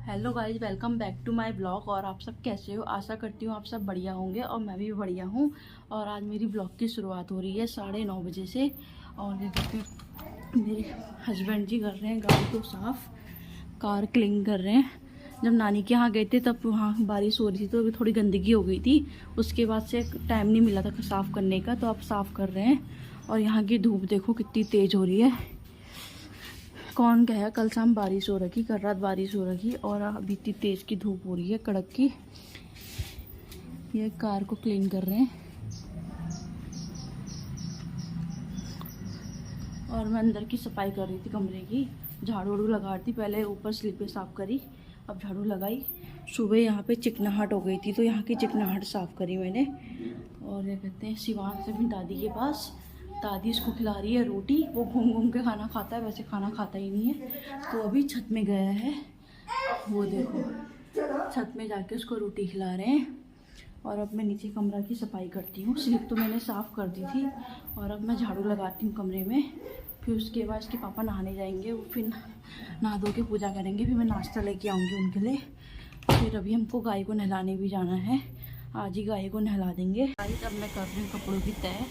Hello guys, welcome back to my blog. और आप सब कैसे हो? आशा करती हूँ आप सब बढ़िया होंगे और मैं भी बढ़िया हूँ। और आज मेरी ब्लॉग की शुरुआत हो रही है 9:30 बजे से। और ये देखिए मेरे हस्बैंड जी कर रहे हैं गाड़ी को साफ़, कार क्लीन कर रहे हैं। जब नानी के यहाँ गए थे तब वहाँ बारिश हो रही थी तो अभी थोड़ी गंदगी हो गई थी, उसके बाद से टाइम नहीं मिला था साफ़ करने का, तो अब साफ़ कर रहे हैं। और यहाँ की धूप देखो कितनी तेज़ हो रही है। कौन कहेगा कल शाम बारिश हो रखी, कल रात बारिश हो रखी और अभी इतनी तेज़ की धूप हो रही है कड़क की। ये कार को क्लीन कर रहे हैं और मैं अंदर की सफाई कर रही थी कमरे की, झाड़ू वाड़ू लगा रही थी। पहले ऊपर स्लीपें साफ़ करी, अब झाड़ू लगाई। सुबह यहाँ पे चिकनाहट हो गई थी तो यहाँ की चिकनाहट साफ़ करी मैंने। और क्या कहते हैं, शिवान से भी दादी के पास, दादी इसको खिला रही है रोटी। वो घूम घूम के खाना खाता है, वैसे खाना खाता ही नहीं है। तो अभी छत में गया है, वो देखो छत में जाके उसको रोटी खिला रहे हैं। और अब मैं नीचे कमरा की सफाई करती हूँ। स्लिप तो मैंने साफ़ कर दी थी और अब मैं झाड़ू लगाती हूँ कमरे में। फिर उसके बाद इसके पापा नहाने जाएंगे, वो फिर नहा धो के पूजा करेंगे, फिर मैं नाश्ता लेके आऊँगी उनके लिए। फिर अभी हमको गाय को नहलाने भी जाना है, आज ही गाय को नहला देंगे। अब मैं कर रही हूँ कपड़ों की तय,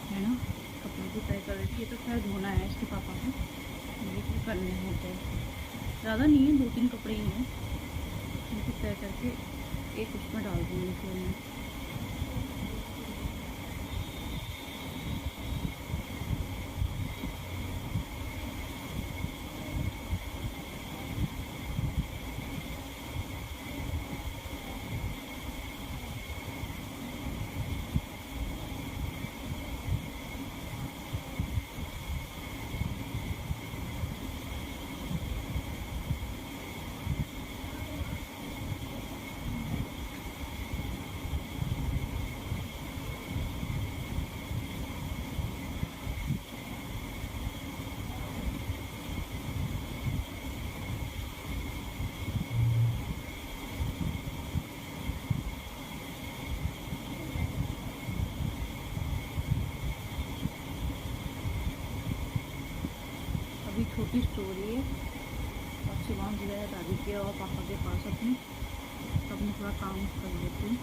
है ना, कपड़ों की तय कर रही थी। ये तो खैर धोना है इसके पापा को, ये भी करने होते हैं, ज़्यादा नहीं है, 2-3 कपड़े ही हैं। इनको तय करके एक उसमें डाल दूँगी फिर मैं। अभी छोटी स्टोरी है और शिवान जो है दादी के और पापा के पास अपने, तब मैं थोड़ा काम कर लेती हूँ।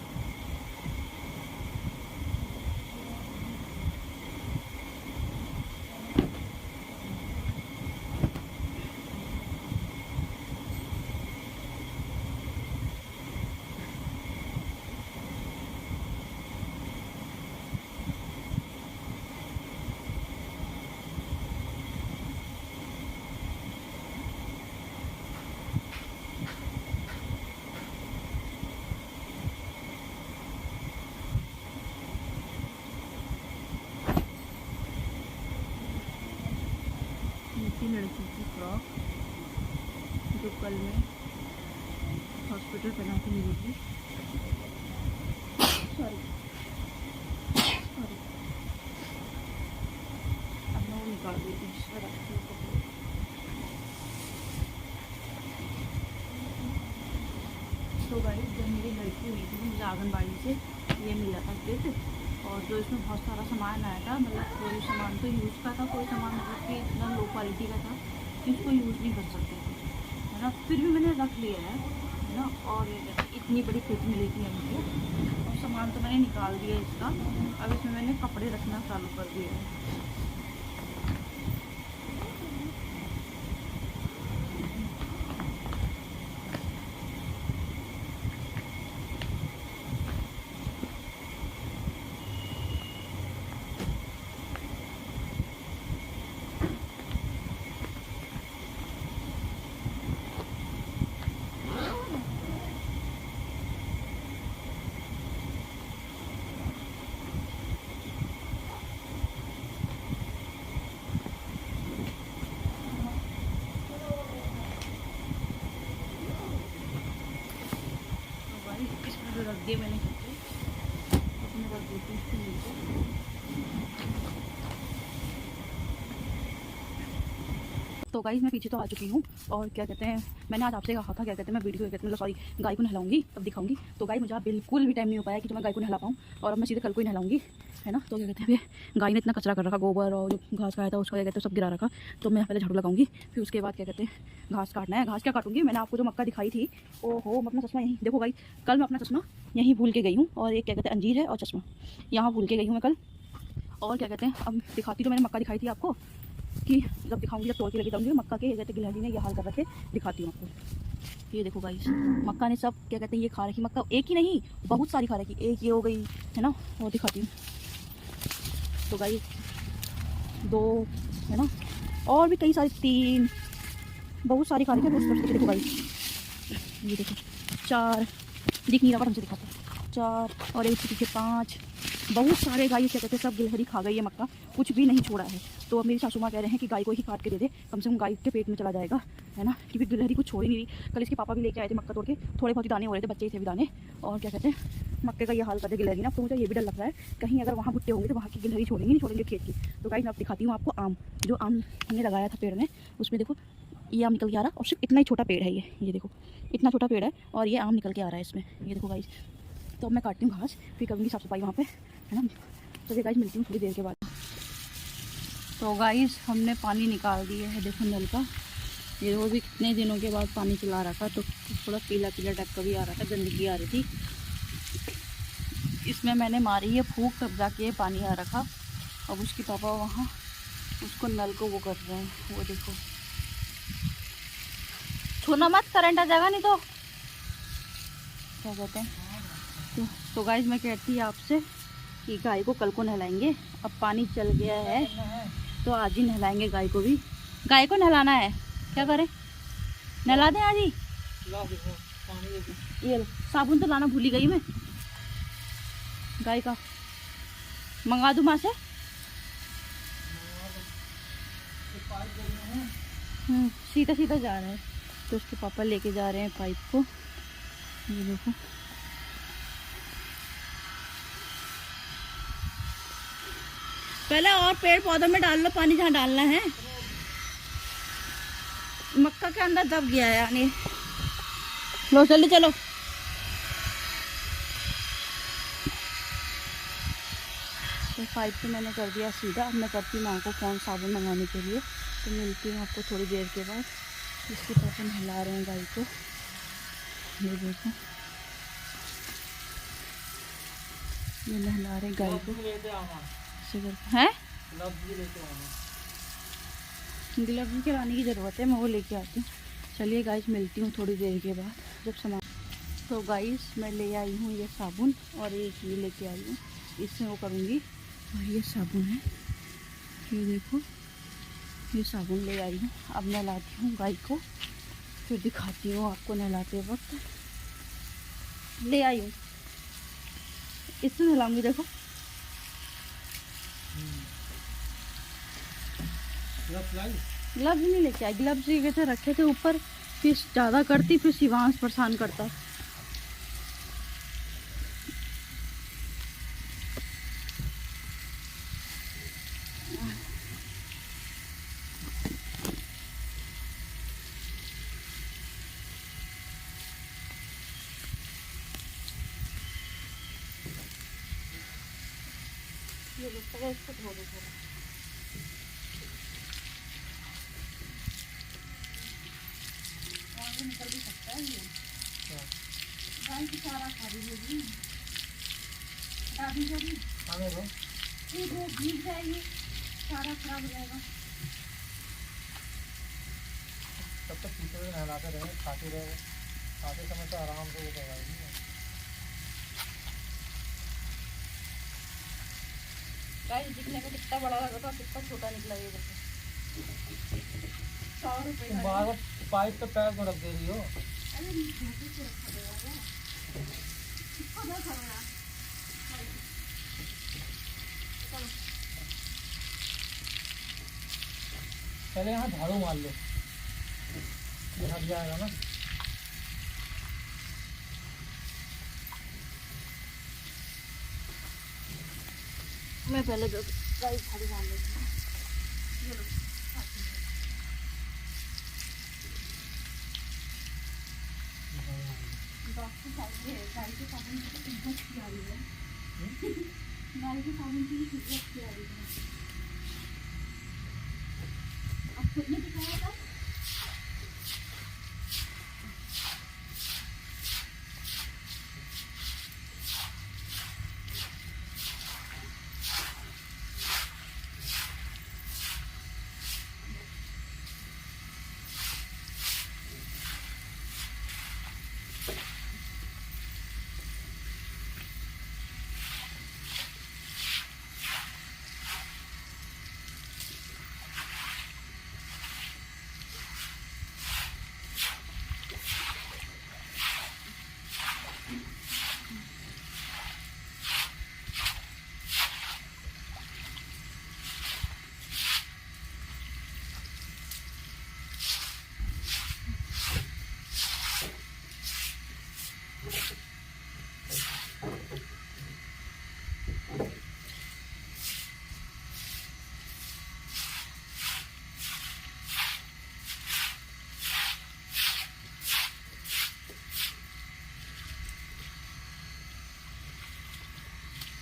लड़की की फ्रॉक जो कल मैं हॉस्पिटल पहना के मिली थी, सॉरी अब मैं वो निकाल देती हूँ, इसमें रखती हूँ कपड़े। तो गाइस, जब मेरी लड़की हुई थी मुझे आंगनबाड़ी से ये मिला था किट, और जो इसमें बहुत सारा सामान आया था, मतलब कोई सामान तो यूज़ का था, कोई सामान मतलब कि इतना लो क्वालिटी का था कि उसको यूज़ नहीं कर सकते थे, है ना। फिर भी मैंने रख लिया है ना। और इतनी बड़ी किट मिली थी हमको, और सामान तो मैंने निकाल दिया इसका। अब इसमें मैंने कपड़े रखना चालू कर दिया है। इसमें जो रख दिए मैंने कपड़े, उसमें रख देती हूँ इसके नीचे। तो गाइस मैं पीछे तो आ चुकी हूँ और क्या कहते हैं, मैंने आज आपसे कहा था क्या कहते हैं मैं वीडियो कहते हैं मतलब सॉरी गाय को नहलाऊंगी तब दिखाऊंगी। तो गाय मुझे बिल्कुल भी टाइम नहीं हो पाया कि जो मैं गाय को नहला पाऊँ, और अब मैं सीधे कल को ही नहलाऊंगी, है ना। तो क्या कहते हैं गाय ने इतना कचरा कर रखा, गोबर और जो घास खाया था उसका क्या कहते हैं सब गिरा रखा। तो मैं पहले झाड़ू लगाऊंगी, फिर उसके बाद क्या कहते हैं घास काटना है। घास क्या काटूंगी, मैंने आपको जो मक्का दिखाई थी, ओहो मैं अपना चश्मा यहीं देखो गाइस, कल मैं अपना चश्मा यहीं भूल के गई हूँ, और एक क्या कहते हैं अंजीर है और चश्मा यहाँ भूल के गई हूँ मैं कल। और क्या कहते हैं अब दिखाती, जो मैंने मक्का दिखाई थी आपको कि जब दिखाऊंगी जब तोड़ के लेके जाऊँगी मक्का के, कहते गिलहरी ने ये हाल कर रखे, दिखाती हूँ आपको। ये देखो गाइस मक्का ने सब क्या कहते हैं ये खा रखी, मक्का एक ही नहीं बहुत सारी खा रखी, एक ये हो गई है ना, और दिखाती हूँ। तो गाइस 2 है ना, और भी कई सारी 3 बहुत सारी खा रखी है। देखो गाइस ये देखो 4 दिख नहीं रहा, हमसे दिखाते हैं 4 और एक पीछे 5, बहुत सारे गाय क्या कहते हैं सब गिलहरी खा गई है मक्का, कुछ भी नहीं छोड़ा है। तो अब मेरी सासू माँ कह रहे हैं कि गाय को ही काट के दे दे, कम से कम गाय के पेट में चला जाएगा, है ना, क्योंकि गिलहरी कुछ छोड़ ही नहीं रही। कल इसके पापा भी लेके आए थे मक्का तोड़ के, थोड़े बहुत ही दाने हो रहे थे, बच्चे ही थे भी दाने, और क्या कहते हैं मक्के का ये हाल कर दे गिलहरी ना। तो मुझे ये भी डर लग रहा है कहीं अगर वहाँ भुट्टे होंगे तो वहाँ की गिलहरी छोड़ेंगे नहीं छोड़ेंगे खेत की। तो गाइस मैं अब दिखाती हूँ आपको आम, जो आम हमने लगाया था पेड़ में, उसमें देखो ये आम निकल के आ रहा है, और सिर्फ इतना ही छोटा पेड़ है ये देखो इतना छोटा पेड़ है और ये आम निकल के आ रहा है इसमें, ये देखो गाइस। तो अब मैं काटती हूँ घास, फिर करूँगी साफ सफाई वहाँ पे, है ना। तो ये गाइस मिलती हूँ थोड़ी देर के बाद। तो गाइस हमने पानी निकाल दिया है, देखो नल का, ये वो भी कितने दिनों के बाद पानी चला रहा था, तो थोड़ा पीला पीला टाइप का भी आ रहा था, गंदगी आ रही थी इसमें। मैंने मारी है फूंक तब जाके पानी आ रखा। अब उसके पापा वहाँ उसको नल को वो कर रहे हैं, वो देखो छूना मत, करंट आ जाएगा नहीं तो क्या कहते हैं। तो गाइस मैं कहती आपसे कि गाय को कल को नहलाएंगे, अब पानी चल गया है तो आज ही नहलाएंगे गाय को भी। गाय को नहलाना है, क्या करें नहला दें आज ही। ये लो साबुन तो लाना भूल ही गई मैं, गाय का मंगा दूँ माँ से। सीधा सीधा जा रहा है, तो उसके पापा लेके जा रहे हैं पाइप को, ये देखो। पहले और पेड़ पौधों में डाल लो पानी जहाँ डालना है, मक्का के अंदर दब गया है यानी। लो जल्दी चलो। तो पाइप तो मैंने कर दिया सीधा, अब मैं करती हूँ माँ को फ़ोन साबुन मंगाने के लिए। तो मिलती हूँ आपको थोड़ी देर के बाद। इसके पास हम हिला रहे हैं गाय को, ये देखो ये नहला रहे गाय को है। ग्लव्स के लाने की ज़रूरत है, मैं वो लेके आती हूँ। चलिए गाइस मिलती हूँ थोड़ी देर के बाद जब सामान। तो गाइस मैं ले आई हूँ ये साबुन और एक ये लेके आई हूँ, इससे वो करूँगी। और ये साबुन है, ये देखो ये साबुन ले आई हूँ। अब नहलाती हूँ गाय को, फिर दिखाती हूँ आपको नहलाते वक्त। ले आई हूँ, इससे नहलाऊँगी देखो। ग्लव्स नहीं लेके आई, ग्लव्स ये कहते रखे थे ऊपर, फिर ज़्यादा करती फिर शिवांश परेशान करता। ये देखो इसको धो दो थोड़ा। निकल भी सकता है ये गाय की सारा खा रही होगी, हटा दीजिए ठीक है, भीग जाएगी सारा खराब हो जाएगा। तब तक पीछे में नहलाते रहेंगे, खाते रहेंगे, खाते समय तो आराम से वो करवाएगी। गाइस दिखने में कितना बड़ा लगा था, कितना छोटा निकला ये देखो। 100 रुपये बाहर पाइप तो पैर में रख दे रही हो। अरे नीचे से रखा गया है, इसको क्या करना। पहले यहाँ झाड़ू मार लो, ये हट जाएगा ना। मैं पहले जो गाइस झाड़ू मार लेती हूँ। डॉक्टर साहब ने गाय के साबुन की खिदमत की आ रही है। गाय के साबुन की खिदमत की आ रही है। अब खुद ने दिखाया था।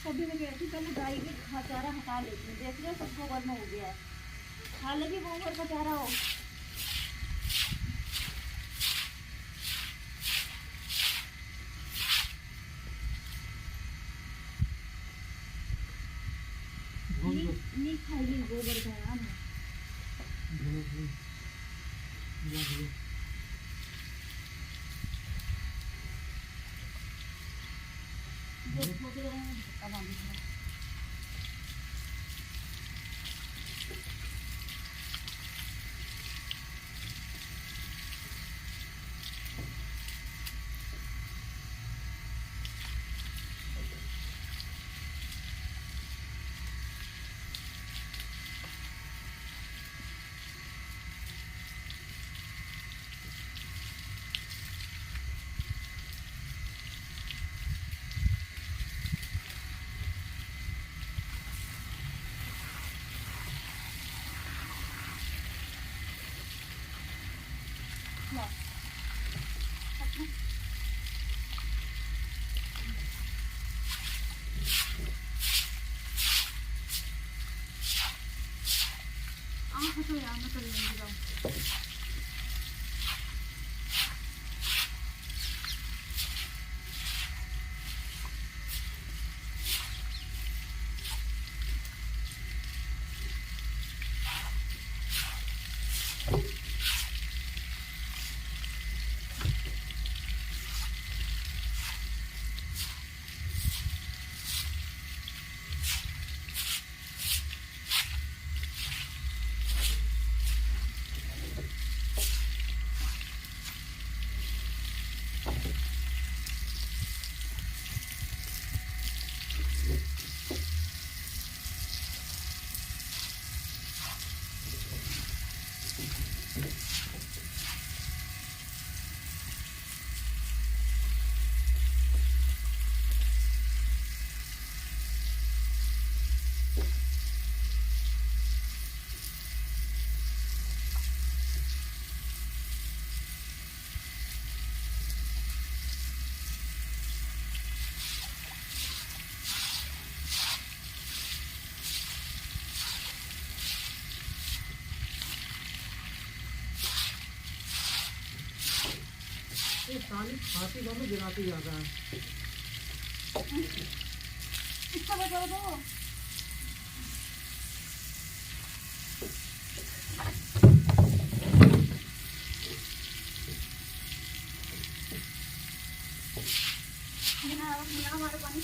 तभी मैं कहती पहले गाय के चारा हटा लेती हूँ। देख रहे सबको गोबर में हो गया है, हालांकि गोबर का चारा हो। नहीं खाएगी गोबर का यार। तो यार मैं कर लेंगी जाऊँ। ये साली खाती कम गिराती ज्यादा है। इसका बचा दो। हमारे पानी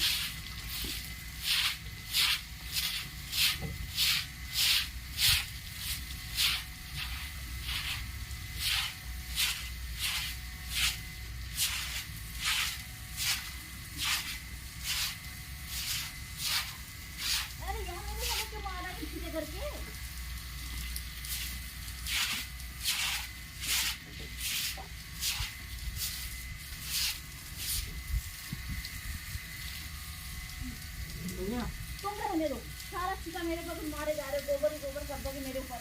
तुम रहने दो। सारा छिका मेरे पर तुम मारे जा रहे हो। गोबर ही गोबर कर दोगे मेरे ऊपर।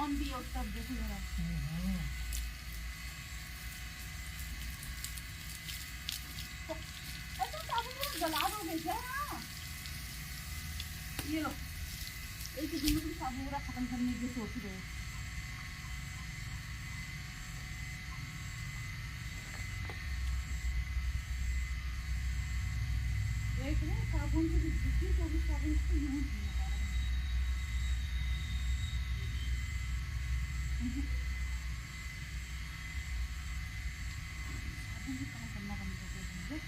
सामान भी है उसका, देखो जरा। ऐसा साबुन को जला दोगे क्या ना? ये लो, एक ही दिन में तुम साबुन पूरा खत्म करने की सोच रहे हो। एक ना साबुन की जितनी तो भी साबुन को यूज नहीं हो पा रहा है। साबुन भी काम करना बंद कर देंगे।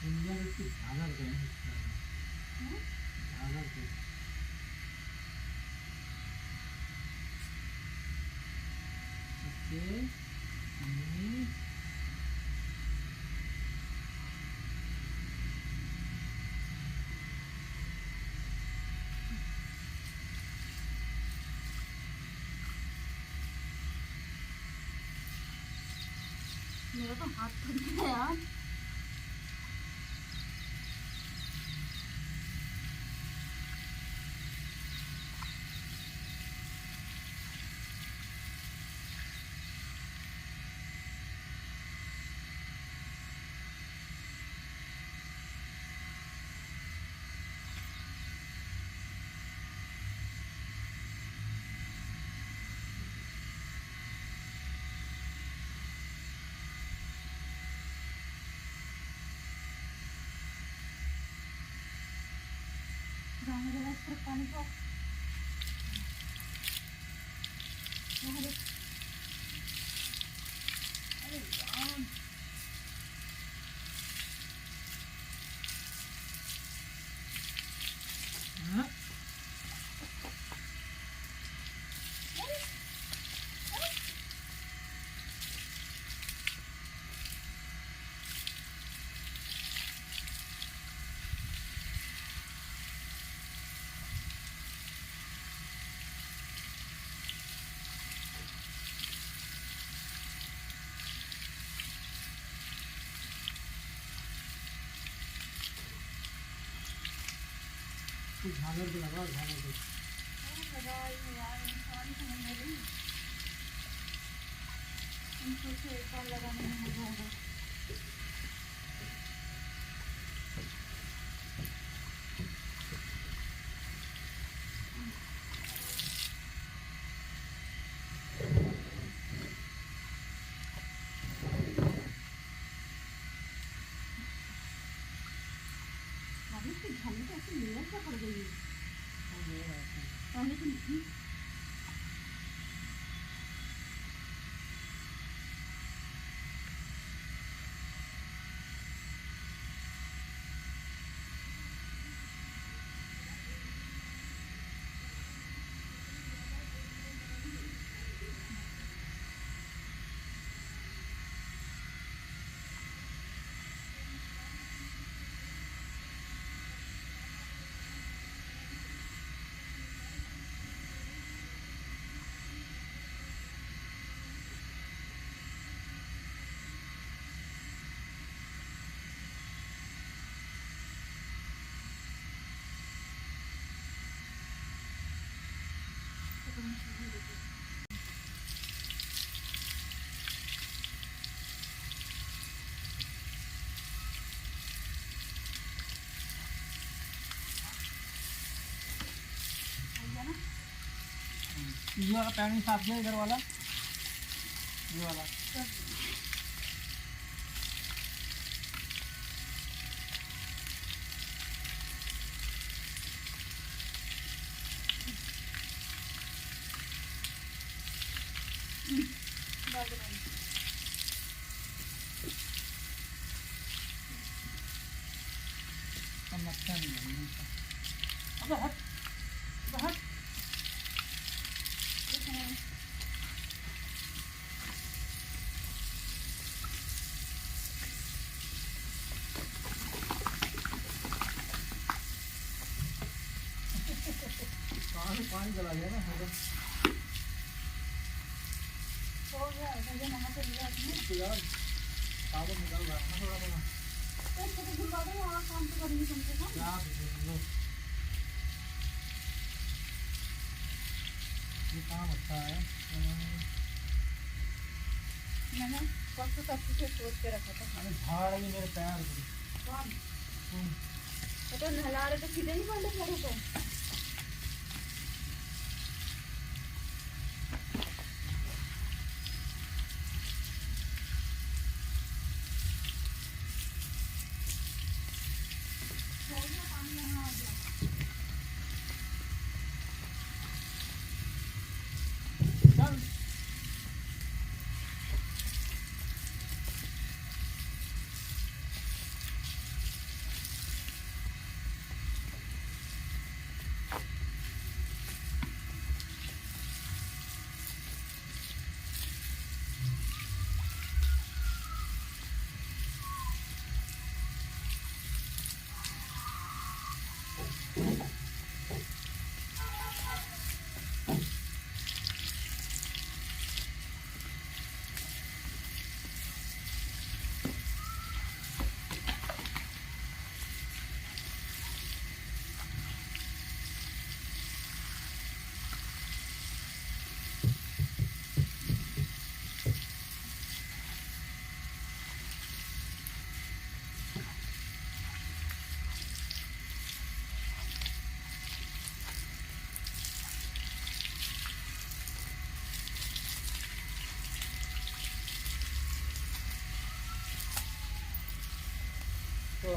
इंडिया में कुछ झालर गए झालर के ओके। मेरा तो हाथ थक गया यार। जाने जरा इस तरफ पानी को। अरे यार, कुछ झालर भी लगा झालर भी यार इंसान समझ में नहीं। इनको से एक बार लगाने में हो जाएगा। इसकी झाली तो ऐसे लेयर क्या पड़ गई है? पहले तो नहीं थी। हो गया ना? ये वाला पैनिंग साफ किया इधर वाला, ये वाला अच्छा नहीं है। अबे हट, अबे हट। पानी जला गया ना हो गया मुझे नहा के लिया आपने यार, साबुन निकल रहा है थोड़ा थोड़ा, तो धुलवा दो और काम तो करेंगे कम से कम यार। ये काम अच्छा है, मैंने वक्त सब कुछ सोच के रखा था। अरे झाड़ है मेरे पैर तो नहला रहे तो सीधे नहीं पड़े पैरों को। तो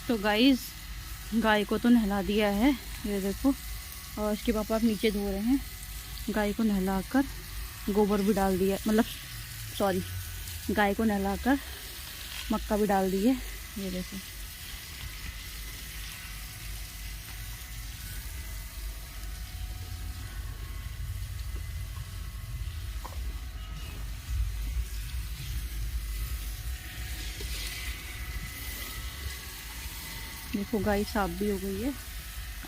तो गाइस गाय को तो नहला दिया है, ये देखो, और उसके पापा अब नीचे धो रहे हैं। गाय को नहलाकर गोबर भी डाल दिया, मतलब सॉरी, गाय को नहलाकर मक्का भी डाल दिए, ये देखो। देखो गाय साफ भी हो गई है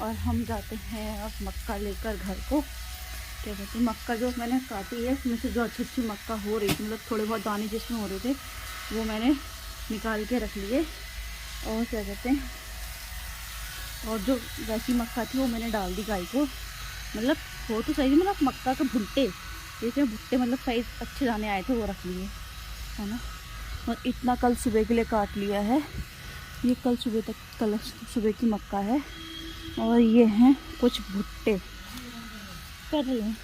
और हम जाते हैं अब मक्का लेकर घर को। क्या कहते हैं, मक्का जो मैंने काटी है उसमें से जो अच्छी अच्छी मक्का हो रही थी, मतलब थोड़े बहुत दाने जिसमें हो रहे थे वो मैंने निकाल के रख लिए। और क्या कहते हैं, और जो वैसी मक्का थी वो मैंने डाल दी गाय को। मतलब हो तो सही, मतलब मक्का के भुट्टे, जैसे भुट्टे मतलब साइज अच्छे दाने आए थे वो रख लिए, है ना। और इतना कल सुबह के लिए काट लिया है, ये कल सुबह की मक्का है। और ये हैं कुछ भुट्टे कर रहे हैं,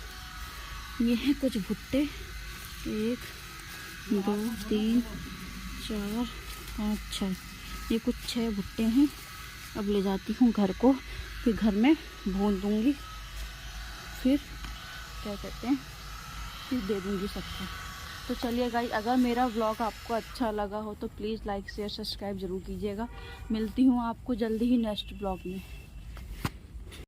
ये हैं कुछ भुट्टे, 1 2 3 4 5 6, ये कुछ 6 भुट्टे हैं। अब ले जाती हूँ घर को, फिर घर में भून दूँगी, फिर क्या कहते हैं, फिर दे दूँगी सबको। तो चलिए गाइस, अगर मेरा व्लॉग आपको अच्छा लगा हो तो प्लीज़ लाइक शेयर सब्सक्राइब ज़रूर कीजिएगा। मिलती हूँ आपको जल्दी ही नेक्स्ट व्लॉग में।